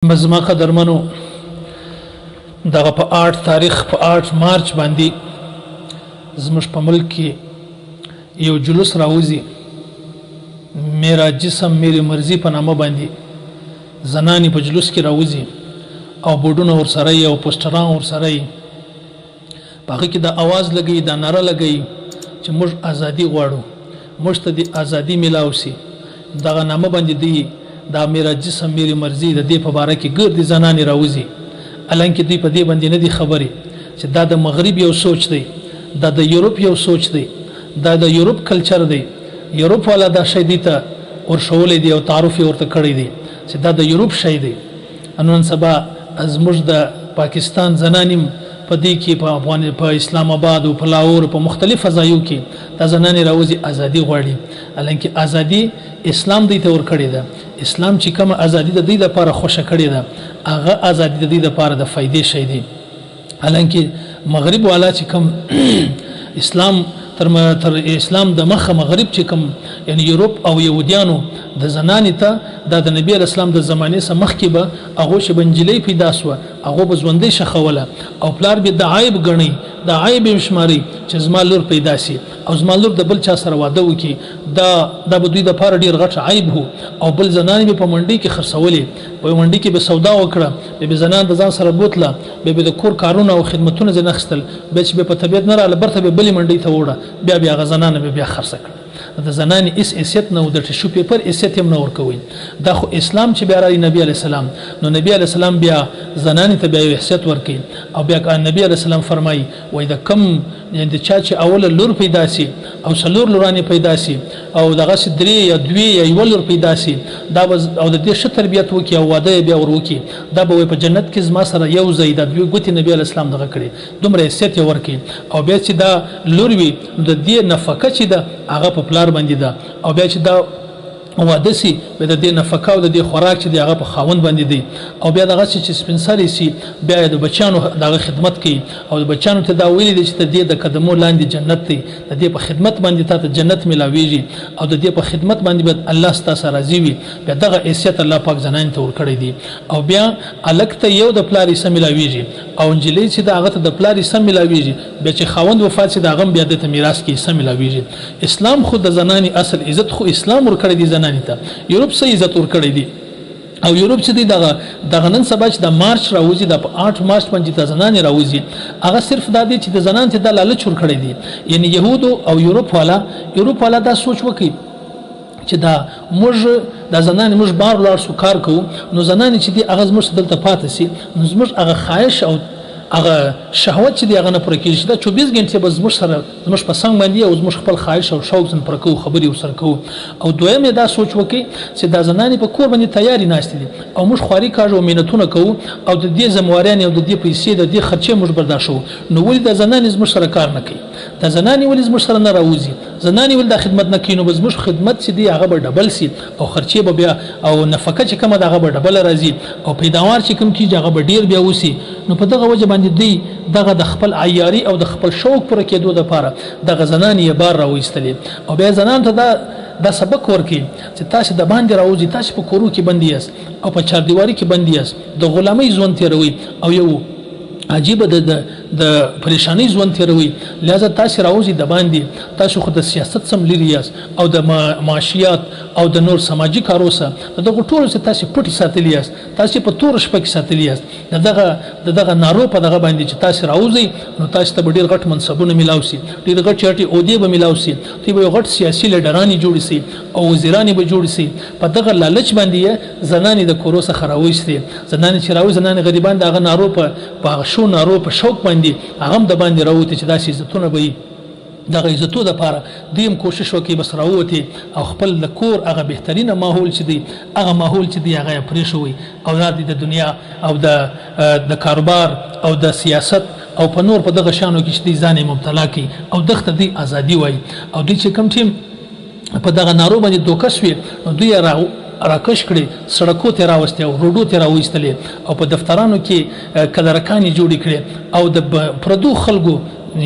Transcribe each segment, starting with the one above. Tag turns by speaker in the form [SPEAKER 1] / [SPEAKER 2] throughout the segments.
[SPEAKER 1] مزما قدرمنو دغه په 8 تاریخ په 8 مارچ باندې زموږ په ملک کې یو جلوس راوځي میرا جسم میری مرضی په نامه باندې زنانی په جلوس کې راوځي او بورډونه ورسره او پوسټران ورسره پاګه کې د आवाज لګي د ناره لګي چې موږ ازادي غواړو موږ ته د ازادي ملاوي دغه نامه باندې دی دا میرا جسم میری مرضی د دې په باره کې ګرد زنانی راوځي الانکه دوی په دې باندې نه دي خبري چې دا د مغرب یو سوچ دی دا د یورپ یو سوچ دی دا د یورپ کلچر دی یورپ والا دا شی دی ته ورشولې دی او تعارف ورته کړی دی چې دا د یورپ شی دی انون سبا ازمج د پاکستان زنانیم په دې کې په افغان په اسلام آباد او په لاهور په مختلف ځایو کې د زنانې راوځي ازادي غواړي الانکه ازادي اسلام دې ته ور کړی ده اسلام چې کوم ازادي د دې لپاره خوشا کړی ده هغه ازادي د دې لپاره د فائدې شي دي الانکه مغرب والا چې کوم اسلام تر اسلام د مخه مغرب چې کوم یعنی یورپ او یهودیانو د زنانې ته د نبی اسلام د زمانه سره مخ کې به هغه شبنجلې پیدا سو هغه بزوندې شخوله او پلار به د عیب غني د عیب شماري چې زما لور پیدا سي او زما لور د بل چا سره واده وکي دا د بدوی د پاره ډیر غټ عیب هو او بل زنانې په منډي کې خرڅولې په منډي کې به سودا وکړه به زنان د ځان سره بوتله به د کور کارونه او خدمتونه زنخستل به چې په طبيعت نه را لبرته به بل منډي ته وړه بیا غزنانه بیا خرڅ کړ د زنانې اس اسیت نو د ټشو پیپر اسیت هم نور کوي دا خو اسلام چې بیا نبی علی السلام نو نبی علی السلام بیا زنانې ته بیا اسیت ورکي او بیا نبی علی السلام فرمایي وای دا کم یعنی چا چې اول لور پیدا سي او څلور لورانه پیدا سي او دغه درې یا دوی یا یو لور پیدا سي دا او د دې ش تربیت وکي او واده بیا ور وکي دا به په جنت کې زما سره یو ځای د دوی ګوتی نبی علی السلام دغه کړي دومره اسیت ورکي او بیا چې دا لور وي د دې نفقه چې دا هغه په پلار باندې ده او بیا چې دا واده سي به د دې نفقه او د دې خوراک چې هغه په خاوند باندې دی او بیا دغه چې سپنسري سي بیا د بچانو دغه خدمت کوي او د بچانو ته دا ویلي دي چې د دې د قدمو لاندې جنت دی د دې په خدمت باندې ته جنت ملاويږي او د دې په خدمت باندې به الله ستاسو راضي وي بیا دغه حیثیت الله پاک زنان ته ور کړی دی او بیا الکته یو د پلاری سم ملاويږي او انجلې چې دغه ته د پلاری سم ملاويږي بیا چې خاوند وفات شي دغه بیا د میراث کې سم ملاويږي اسلام خود د زناني اصل عزت خو اسلام ور کړی دی زنان ته یورپ سه عزت ور کړی دی او یورپ چې دغه نن سبا چې د مارچ راوځي د 8 مارچ باندې د زنانې راوځي هغه صرف د دې چې د زنان ته د لالچ ور کړی دی یعنی يهود او یورپ والا دا سوچ وکړي چې دا موږ د زنانې موږ بار لار سو کار کوو نو زنانې چې دی هغه موږ دلته پاتې سي نو موږ هغه خواهش او هغه شهوت چې دی هغه نه پر کېږي دا 24 غنټه به زموږ سره زموږ په څنګ باندې او زموږ خپل خواهش او شوق زن پر کوو خبري وسر کوو او دویم دا سوچ وکي چې دا زنانې په کور باندې تیاری ناشته دي او موږ خواري کاږو مينتونه کوو او د دې زمواريان او د دې پیسې د دې خرچې موږ برداشت نو ولې د زنانې زموږ سره کار نه کوي د زنانې ولې زموږ سره نه راوځي زنانې ولې د خدمت نه کوي نو زموږ خدمت چې دی هغه به ډبل سي او خرچې به بیا او نفقه چې کومه دغه به ډبل راځي او پیداوار چې کوم کیږي هغه به ډیر بیا وسی نو په دغه وجه باندې دی دغه د خپل عیاري او د خپل شوق پر کېدو د پاره دغه زنانې بار راوېستلې او بیا زنان ته دا سبق ورکي چې تاسو د باندې راوځي تاسو په کورو کې بندي یاست او په چاردیواري کې بندي یاست د غلامۍ ژوند تیروي او یو عجیب د پریشانی ژوند تیروي لہذا تاسو راوځي د باندې تاسو خو د سیاست سم لري یاست او د معاشيات او د نور سماجی کارو سره دغه ټول څه تاسو پټي ساتلی یاست تاسو په تور شپه کې ساتلی یاست دغه نارو په دغه باندې چې تاسو راوځي نو تاسو ته ډیر غټ منصبونه ملاوي ډیر غټ چارټي اودي به ملاوي تی به غټ سیاسي لیډرانی جوړي سي او وزیرانی به جوړي سي په دغه لالچ باندې زنانې د کورو څخه راوځي زنانې چې راوځي زنانې غریبان دغه نارو په شو نارو په شوق باندې هغه د باندې راوته چې داسې عزتونه به دغه عزتو د پاره دیم کوشش وکي بس راوته او خپل د کور هغه بهترینه ماحول چې دی هغه ماحول چې دی هغه پرې شوی او د دنیا او د کاروبار او د سیاست او په نور په دغه شانو کې چې دی ځان مبتلا کی او دغه دی ازادي وای او د چې کوم ټیم په دغه نارو باندې دوکسوي دوی راکش کړي سړکو ته راوستي او روډو ته راوستلې او په دفترانو کې کلرکانی جوړ کړي او د پردو خلکو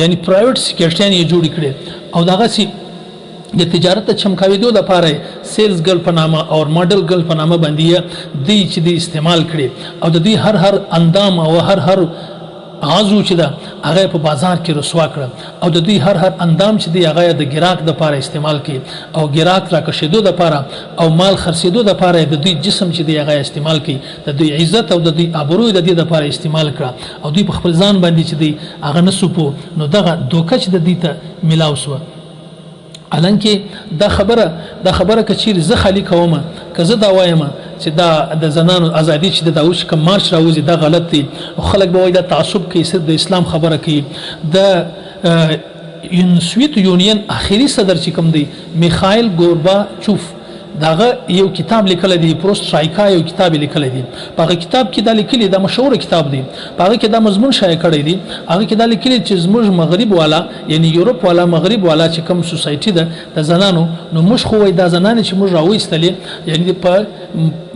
[SPEAKER 1] یعنی پرایویټ سکیورټیان جوړ کړي او دغه سي د تجارت د چمکاوېدو لپاره سیلز ګرل په نامه او ماډل ګرل په نامه باندې دوی چې دی استعمال کړي او د دوی هر اندام او هر عضو چې ده هغه په بازار کې رسوا کړ او د دوی هر اندام چې دی هغه د ګراک د لپاره استعمال کړي او ګراک راکشېدو د لپاره او مال خرڅېدو د لپاره د دوی جسم چې دی هغه استعمال کړي د دوی عزت او د دوی ابرو د دې لپاره استعمال کړ او دوی په خپل ځان باندې چې دی هغه نسوپو نو دغه دوکه چې د دې ته ملاو شو الانکه دا خبره کچیر زه خالی کوم که زه دا وایم چې دا د زنانو ازادي چې د اوس کوم مارچ راوځي دا غلط دی او خلک به وایي دا تعصب کوي صرف د اسلام خبره کوي د سویت یونین اخیری صدر چې کوم دی میخائیل گورباچوف داغه یو کتاب لیکل دی پروسترایکا یو کتاب لیکل دی په کتاب کې دا لیکلي دا مشهور کتاب دی هغه کې دا مضمون شایع کړی دی هغه کې دا لیکلي چې زموږ مغرب والا یعنی یورپ والا مغرب والا چې کوم سوسایټي ده د زنانو نو موږ خو وای دا زنانه چې موږ راوېستلې یعنی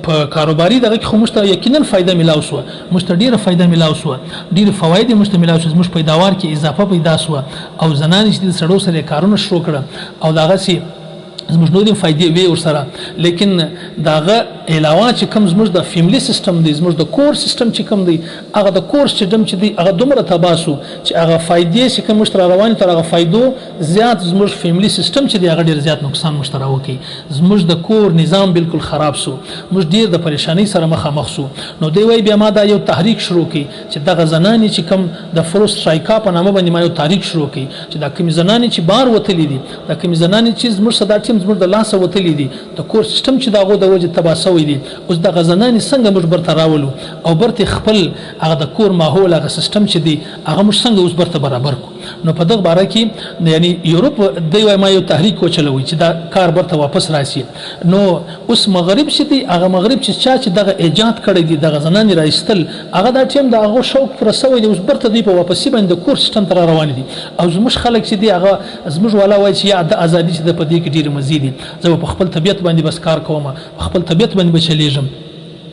[SPEAKER 1] په کاروباري دغه کې خو موږ ته یقینا فائدہ ملاو شو موږ ته ډیره فائدہ ملاو شو ډیره فواید موږ ته ملاو شو موږ پیداوار کې اضافه پیدا شو او زنانه چې سړو سره کارونه شروع کړه او دغه سي زموږ نورې فائدې وي ورسره لیکن داغه علاوه چې کوم زموږ د فیملی سیستم دی زموږ د کور سیستم چې کوم دی هغه د کور سیستم چې دی هغه دومره تباسو چې هغه فائدې چې کوم مشتر روان تر هغه فائدو زیات زموږ فیملی سیستم چې دی هغه ډیر زیات نقصان مشتر وکي زموږ د کور نظام بالکل خراب سو موږ ډیر د پریشانی سره مخامخ سو نو دی وای بیا ما دا یو تحریک شروع کی چې دغه زنانې چې کوم د فروسترایکا په نامه باندې ما یو تحریک شروع کی چې دا کوم زنانې چې بار وتلې دي دا کوم زنانې چې زموږ صدا ټیم زموږ د لاس وتلې دي د کور سیستم چې داغه د وجه تباسوي دي اوس د غزنانې څنګه موږ برته راولو او برته خپل هغه د کور ماحول هغه سیستم چې دی هغه موږ څنګه اوس برته برابر کو نو په دغه باره کې یعنی یورپ دی وای ما یو تحریک وچلوي چې دا کار برته واپس راشي نو اوس مغرب چې دی هغه مغرب چې دغه ایجاد کړی دی د غزنانې راستل هغه د ټیم د هغه شوق پرسوي دی اوس برته دی په واپسی باندې کور سیستم تر روان دي او زموږ خلک چې دی هغه زموږ والا وای چې یا د ازادي چې د پدې کې ډیر مزيدي زه په خپل طبيعت باندې بس کار کوم خپل طبيعت باندې بچلیږم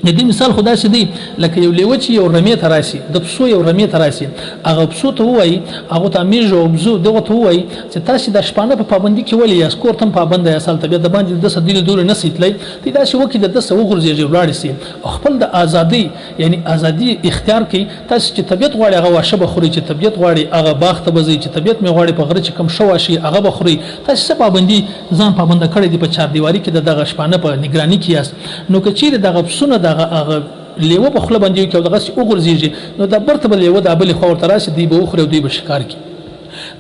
[SPEAKER 1] د دې مثال خدا سي دی لکه یو لیوه چې یو رمې تراسي د پسو یو رمې تراسي هغه پسو ته وای هغه ته میجو بزو دغه ته وای چې تاسو د شپانه په پابندي کې ولې یا سکور تم پابند یا سال طبيعت باندې د سدیل دور نه سیتلې تی دا شو کې د سو غرزي ولاړ سي خپل د ازادي یعنی ازادي اختیار کوي تاسو چې طبيعت غواړي هغه واشه بخوري چې طبيعت غواړي هغه باغ ته بزي چې طبيعت می غواړي په غره چې کم شو شي هغه بخوري تاسو پابندي ځان پابند کړی دی په چار دیواری کې دغه شپانه په نگرانی کې یاست نو کچیر دغه پسونه دغه لیوه په خپل باندې کې دغه وګرځيږي نو د برته بل لیوه د ابل خور تراسي دی به خو دی به شکار کی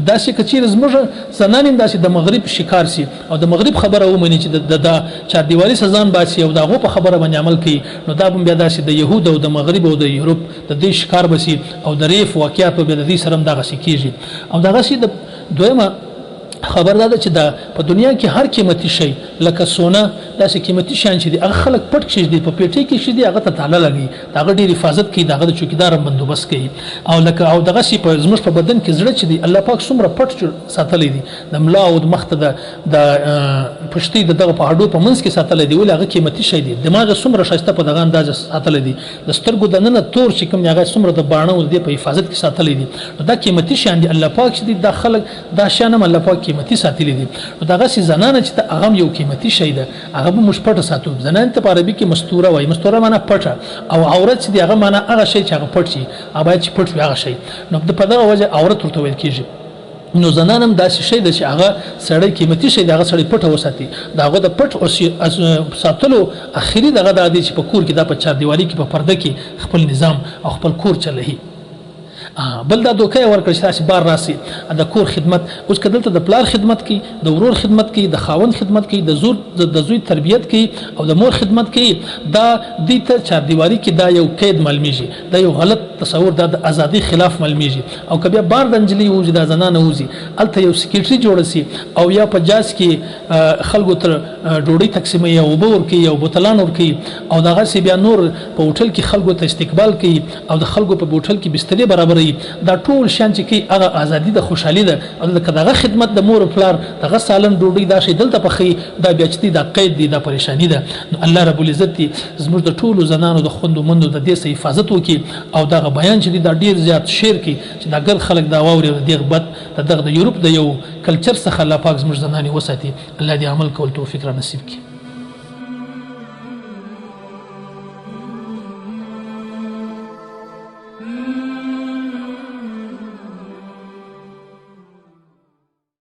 [SPEAKER 1] دا چې کچیر زموږ زنانین داسې د مغرب شکار سي او د مغرب خبره ومني چې د چار دیواری سزان باسي او دغه په خبره باندې عمل کوي نو دا به بیا داسې د يهود او د مغرب او د یورپ د دې شکار بسي او د ریف واقعیت په دې سره دغه سکیږي او دغه سي د دویمه خبر ده چې دا په دنیا کې هر قیمتي شی لکه سونا داسې قیمتي شان چې دی هغه خلک پټ کړي دي په پیټي کې شي دی هغه ته تعالی لګي هغه ډیر حفاظت کوي دغه چوکیدار بندوبست کوي او لکه او دغه شی په زموږ په بدن کې زړه چې دی الله پاک څومره پټ ساتلې دي د ملا او د مخ ته د پښتۍ دغه په هډو په منځ کې ساتلې دی ول هغه قیمتي شی دی دماغ څومره شایسته په دغه انداز ساتلې دي د سترګو د نن تور چې کوم هغه څومره د باڼه ول دی په حفاظت کې ساتلې دي دا قیمتي شان دی الله پاک چې دی د خلک دا شانم الله پاک قیمتي ساتلې دي نو دغه سي زنانه چې هغه یو قیمتي شی ده هغه به مش پټه ساتو زنانه ته په عربي کې مستوره وای مستوره معنی پټه او عورت چې هغه معنی هغه شی چې هغه پټ شي هغه چې پټ وي هغه شی نو په دغه وجه عورت ورته ویل کیږي نو زنانم داسې شی ده چې هغه سړی قیمتي شی هغه سړی پټه وساتي داغه د پټ او ساتلو اخیری دغه د دې چې په کور کې د په چار دیواری کې په پرده کې خپل نظام او خپل کور چلهي بل دا دوکه ورکړ چې تاسو بار راسي د کور خدمت اوس کدلته د پلار خدمت کوي د ورور خدمت کوي د خاوند خدمت کوي د زوی تربيت کوي او د مور خدمت کوي دا د ته چار دیواری کې دا یو قید معلومیږي دا یو غلط تصور د ازادي خلاف معلومیږي او کبه بار د انجلي وځي د زنانه وځي الته یو سکیټری جوړ سي او یا په جاز کې خلکو تر ډوډۍ تقسیمي او بور کوي او بوتلان ور کوي او دغه سی بیا نور په هوټل کې خلکو ته استقبال کوي او د خلکو په هوټل کې بسترې برابر دا ټول شان چې کی هغه ازادي د خوشحالي ده او دغه خدمت د مور پلار دغه سالن ډوډۍ دا شی دلته پخې دا بیا چې دا قید دي دا پریشانی ده الله رب العزت زموږ د ټولو زنانو د خوندو مندو د دې حفاظت وکي او دغه بیان چې دا ډیر زیات شیر کی چې دا ګل خلک دا واوري د غبط د دغه د یورپ د یو کلچر څخه الله پاک زموږ زنانې وساتي. الله دې عمل کول توفیق را نصیب کړي.